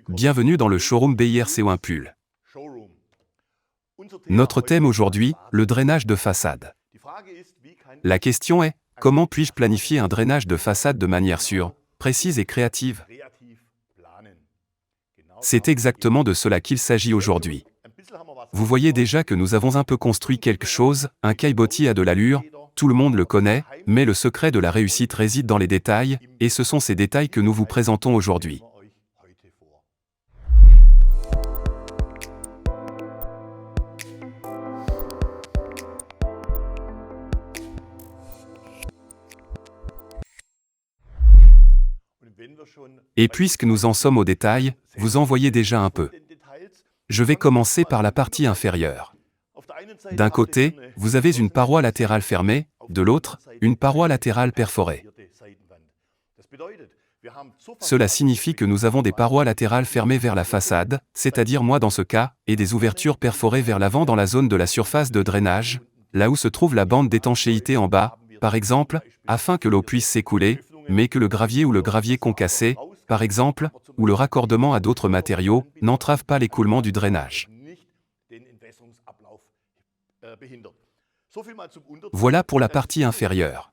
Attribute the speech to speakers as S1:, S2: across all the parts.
S1: Bienvenue dans le showroom BIRCO1 Pull. Notre thème aujourd'hui, le drainage de façade. La question est, comment puis-je planifier un drainage de façade de manière sûre, précise et créative? C'est exactement de cela qu'il s'agit aujourd'hui. Vous voyez déjà que nous avons un peu construit quelque chose, un caillebotis a de l'allure, tout le monde le connaît, mais le secret de la réussite réside dans les détails, et ce sont ces détails que nous vous présentons aujourd'hui. Et puisque nous en sommes au détail, vous en voyez déjà un peu. Je vais commencer par la partie inférieure. D'un côté, vous avez une paroi latérale fermée, de l'autre, une paroi latérale perforée. Cela signifie que nous avons des parois latérales fermées vers la façade, c'est-à-dire moi dans ce cas, et des ouvertures perforées vers l'avant dans la zone de la surface de drainage, là où se trouve la bande d'étanchéité en bas, par exemple, afin que l'eau puisse s'écouler, mais que le gravier ou le gravier concassé, par exemple, ou le raccordement à d'autres matériaux, n'entrave pas l'écoulement du drainage. Voilà pour la partie inférieure,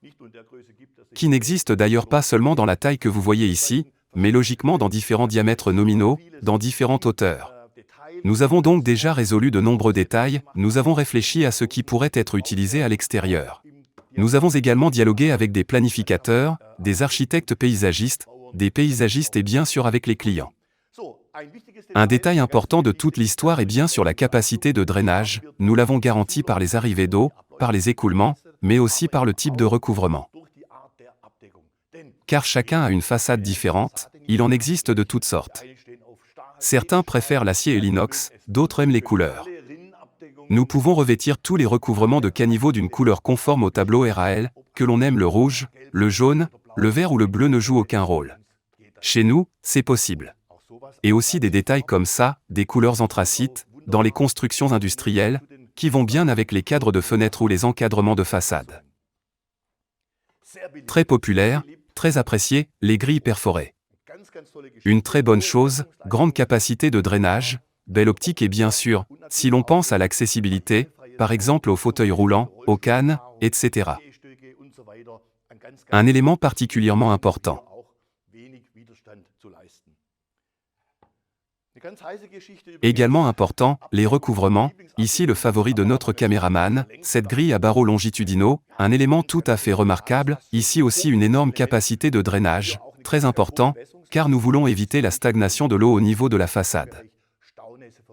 S1: qui n'existe d'ailleurs pas seulement dans la taille que vous voyez ici, mais logiquement dans différents diamètres nominaux, dans différentes hauteurs. Nous avons donc déjà résolu de nombreux détails, nous avons réfléchi à ce qui pourrait être utilisé à l'extérieur. Nous avons également dialogué avec des planificateurs, des architectes paysagistes, des paysagistes et bien sûr avec les clients. Un détail important de toute l'histoire est bien sûr la capacité de drainage, nous l'avons garanti par les arrivées d'eau, par les écoulements, mais aussi par le type de recouvrement. Car chacun a une façade différente, il en existe de toutes sortes. Certains préfèrent l'acier et l'inox, d'autres aiment les couleurs. Nous pouvons revêtir tous les recouvrements de caniveau d'une couleur conforme au tableau RAL, que l'on aime le rouge, le jaune, le vert ou le bleu ne joue aucun rôle. Chez nous, c'est possible. Et aussi des détails comme ça, des couleurs anthracites, dans les constructions industrielles, qui vont bien avec les cadres de fenêtres ou les encadrements de façade. Très populaire, très apprécié, les grilles perforées. Une très bonne chose, grande capacité de drainage, belle optique et bien sûr, si l'on pense à l'accessibilité, par exemple aux fauteuils roulants, aux cannes, etc. Un élément particulièrement important. Également important, les recouvrements, ici le favori de notre caméraman, cette grille à barreaux longitudinaux, un élément tout à fait remarquable, ici aussi une énorme capacité de drainage, très important, car nous voulons éviter la stagnation de l'eau au niveau de la façade.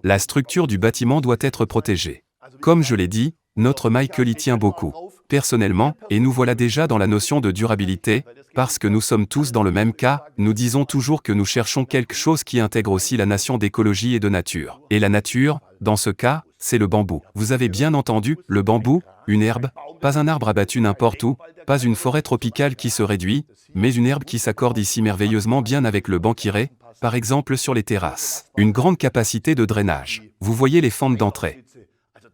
S1: La structure du bâtiment doit être protégée. Comme je l'ai dit, notre Michael y tient beaucoup, personnellement, et nous voilà déjà dans la notion de durabilité, parce que nous sommes tous dans le même cas, nous disons toujours que nous cherchons quelque chose qui intègre aussi la notion d'écologie et de nature. Et la nature, dans ce cas, c'est le bambou. Vous avez bien entendu, le bambou, une herbe, pas un arbre abattu n'importe où, pas une forêt tropicale qui se réduit, mais une herbe qui s'accorde ici merveilleusement bien avec le banquiré, par exemple sur les terrasses. Une grande capacité de drainage. Vous voyez les fentes d'entrée.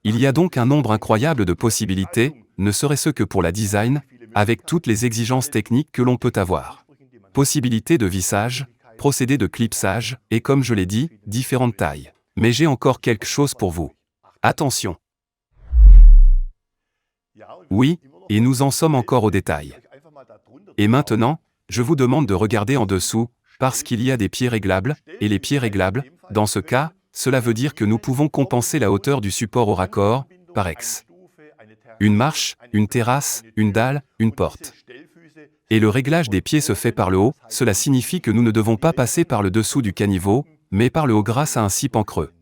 S1: Il y a donc un nombre incroyable de possibilités, ne serait-ce que pour la design, avec toutes les exigences techniques que l'on peut avoir. Possibilités de vissage, procédés de clipsage, et comme je l'ai dit, différentes tailles. Mais j'ai encore quelque chose pour vous. Attention! Oui, et nous en sommes encore au détail. Et maintenant, je vous demande de regarder en dessous, parce qu'il y a des pieds réglables, et les pieds réglables, dans ce cas, cela veut dire que nous pouvons compenser la hauteur du support au raccord, par X. Une marche, une terrasse, une dalle, une porte. Et le réglage des pieds se fait par le haut, cela signifie que nous ne devons pas passer par le dessous du caniveau, mais par le haut grâce à un cipe en creux.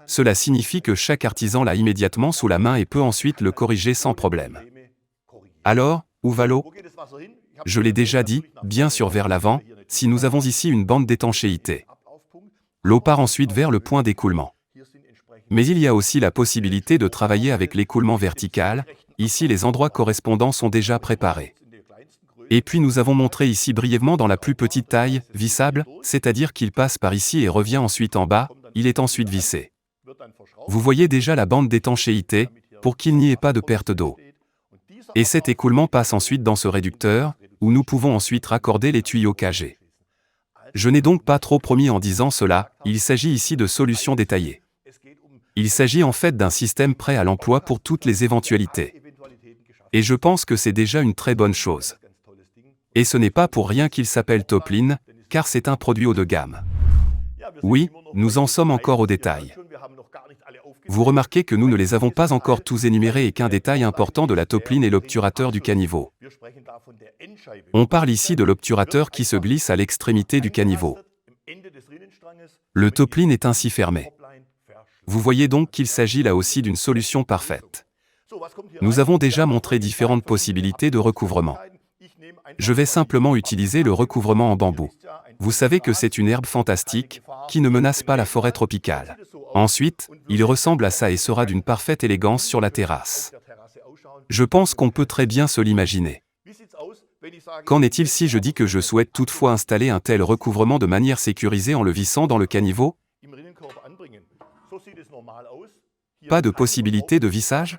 S1: Cela signifie que chaque artisan l'a immédiatement sous la main et peut ensuite le corriger sans problème. Alors, où va l'eau? Je l'ai déjà dit, bien sûr vers l'avant, si nous avons ici une bande d'étanchéité. L'eau part ensuite vers le point d'écoulement. Mais il y a aussi la possibilité de travailler avec l'écoulement vertical, ici les endroits correspondants sont déjà préparés. Et puis nous avons montré ici brièvement dans la plus petite taille, vissable, c'est-à-dire qu'il passe par ici et revient ensuite en bas, il est ensuite vissé. Vous voyez déjà la bande d'étanchéité, pour qu'il n'y ait pas de perte d'eau. Et cet écoulement passe ensuite dans ce réducteur, où nous pouvons ensuite raccorder les tuyaux KG. Je n'ai donc pas trop promis en disant cela, il s'agit ici de solutions détaillées. Il s'agit en fait d'un système prêt à l'emploi pour toutes les éventualités. Et je pense que c'est déjà une très bonne chose. Et ce n'est pas pour rien qu'il s'appelle Toplin, car c'est un produit haut de gamme. Oui, nous en sommes encore au détail. Vous remarquez que nous ne les avons pas encore tous énumérés et qu'un détail important de la Toplin est l'obturateur du caniveau. On parle ici de l'obturateur qui se glisse à l'extrémité du caniveau. Le Toplin est ainsi fermé. Vous voyez donc qu'il s'agit là aussi d'une solution parfaite. Nous avons déjà montré différentes possibilités de recouvrement. Je vais simplement utiliser le recouvrement en bambou. Vous savez que c'est une herbe fantastique, qui ne menace pas la forêt tropicale. Ensuite, il ressemble à ça et sera d'une parfaite élégance sur la terrasse. Je pense qu'on peut très bien se l'imaginer. Qu'en est-il si je dis que je souhaite toutefois installer un tel recouvrement de manière sécurisée en le vissant dans le caniveau? Pas de possibilité de vissage?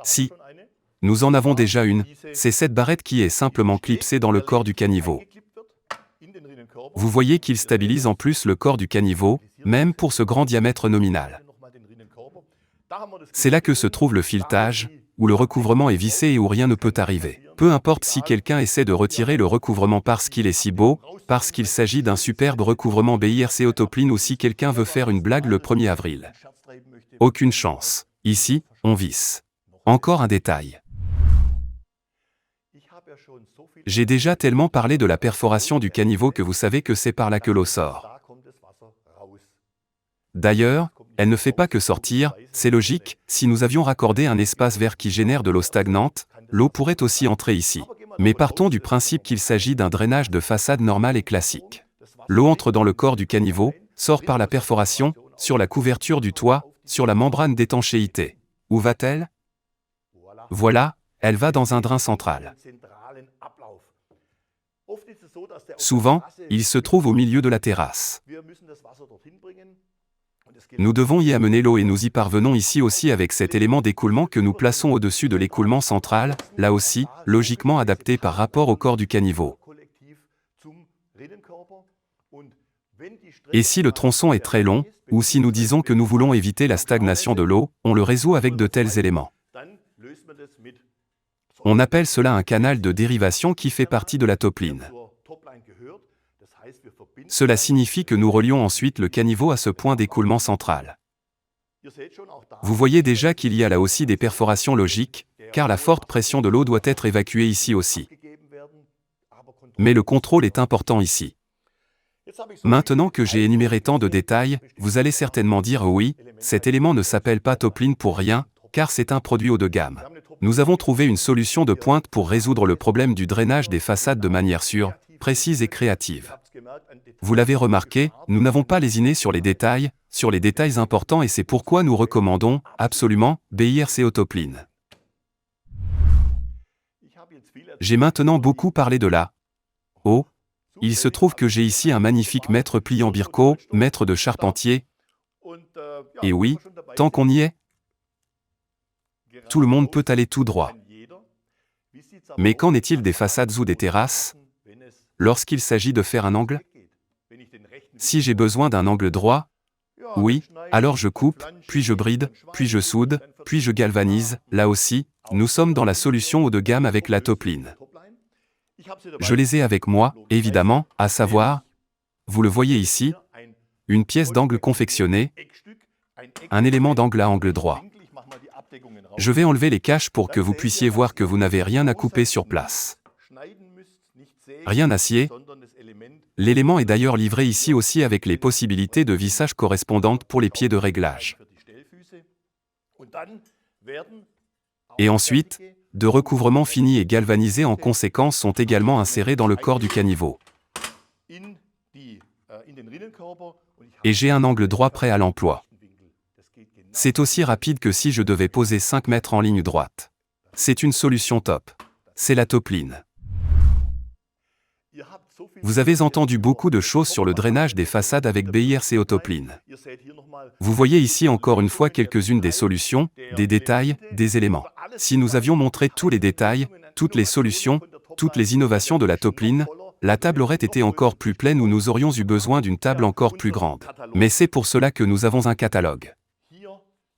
S1: Si. Nous en avons déjà une, c'est cette barrette qui est simplement clipsée dans le corps du caniveau. Vous voyez qu'il stabilise en plus le corps du caniveau, même pour ce grand diamètre nominal. C'est là que se trouve le filetage, où le recouvrement est vissé et où rien ne peut arriver. Peu importe si quelqu'un essaie de retirer le recouvrement parce qu'il est si beau, parce qu'il s'agit d'un superbe recouvrement BIRC Autoplin ou si quelqu'un veut faire une blague le 1er avril. Aucune chance. Ici, on visse. Encore un détail. J'ai déjà tellement parlé de la perforation du caniveau que vous savez que c'est par là que l'eau sort. D'ailleurs, elle ne fait pas que sortir, c'est logique, si nous avions raccordé un espace vert qui génère de l'eau stagnante, l'eau pourrait aussi entrer ici. Mais partons du principe qu'il s'agit d'un drainage de façade normal et classique. L'eau entre dans le corps du caniveau, sort par la perforation, sur la couverture du toit, sur la membrane d'étanchéité. Où va-t-elle? Voilà, elle va dans un drain central. Souvent, il se trouve au milieu de la terrasse. Nous devons y amener l'eau et nous y parvenons ici aussi avec cet élément d'écoulement que nous plaçons au-dessus de l'écoulement central, là aussi, logiquement adapté par rapport au corps du caniveau. Et si le tronçon est très long, ou si nous disons que nous voulons éviter la stagnation de l'eau, on le résout avec de tels éléments. On appelle cela un canal de dérivation qui fait partie de la Toplin. Cela signifie que nous relions ensuite le caniveau à ce point d'écoulement central. Vous voyez déjà qu'il y a là aussi des perforations logiques, car la forte pression de l'eau doit être évacuée ici aussi. Mais le contrôle est important ici. Maintenant que j'ai énuméré tant de détails, vous allez certainement dire oui, cet élément ne s'appelle pas Toplin pour rien, car c'est un produit haut de gamme. Nous avons trouvé une solution de pointe pour résoudre le problème du drainage des façades de manière sûre, précise et créative. Vous l'avez remarqué, nous n'avons pas lésiné sur les détails importants et c'est pourquoi nous recommandons, absolument, BIRC Autoplin. J'ai maintenant beaucoup parlé de la eau. Il se trouve que j'ai ici un magnifique maître pliant Birko, maître de charpentier. Et oui, tant qu'on y est, tout le monde peut aller tout droit. Mais qu'en est-il des façades ou des terrasses? Lorsqu'il s'agit de faire un angle? Si j'ai besoin d'un angle droit, oui, alors je coupe, puis je bride, puis je soude, puis je galvanise. Là aussi, nous sommes dans la solution haut de gamme avec la Toplin. Je les ai avec moi, évidemment, à savoir, vous le voyez ici, une pièce d'angle confectionnée, un élément d'angle à angle droit. Je vais enlever les caches pour que vous puissiez voir que vous n'avez rien à couper sur place. Rien d'acier. L'élément est d'ailleurs livré ici aussi avec les possibilités de vissage correspondantes pour les pieds de réglage. Et ensuite, de recouvrements finis et galvanisés en conséquence sont également insérés dans le corps du caniveau. Et j'ai un angle droit prêt à l'emploi. C'est aussi rapide que si je devais poser 5 mètres en ligne droite. C'est une solution top. C'est la Toplin. Vous avez entendu beaucoup de choses sur le drainage des façades avec BIRC Autoplin. Vous voyez ici encore une fois quelques-unes des solutions, des détails, des éléments. Si nous avions montré tous les détails, toutes les solutions, toutes les innovations de la Toplin, la table aurait été encore plus pleine ou nous aurions eu besoin d'une table encore plus grande. Mais c'est pour cela que nous avons un catalogue.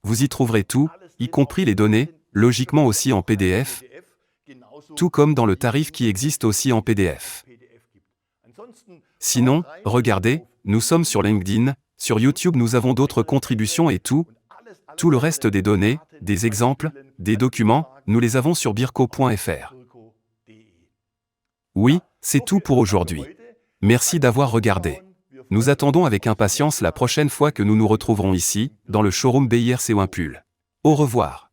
S1: Vous y trouverez tout, y compris les données, logiquement aussi en PDF, tout comme dans le tarif qui existe aussi en PDF. Sinon, regardez, nous sommes sur LinkedIn, sur YouTube nous avons d'autres contributions et tout le reste des données, des exemples, des documents, nous les avons sur birko.fr. Oui, c'est tout pour aujourd'hui. Merci d'avoir regardé. Nous attendons avec impatience la prochaine fois que nous nous retrouverons ici, dans le showroom BIRC Wimpul. Au revoir.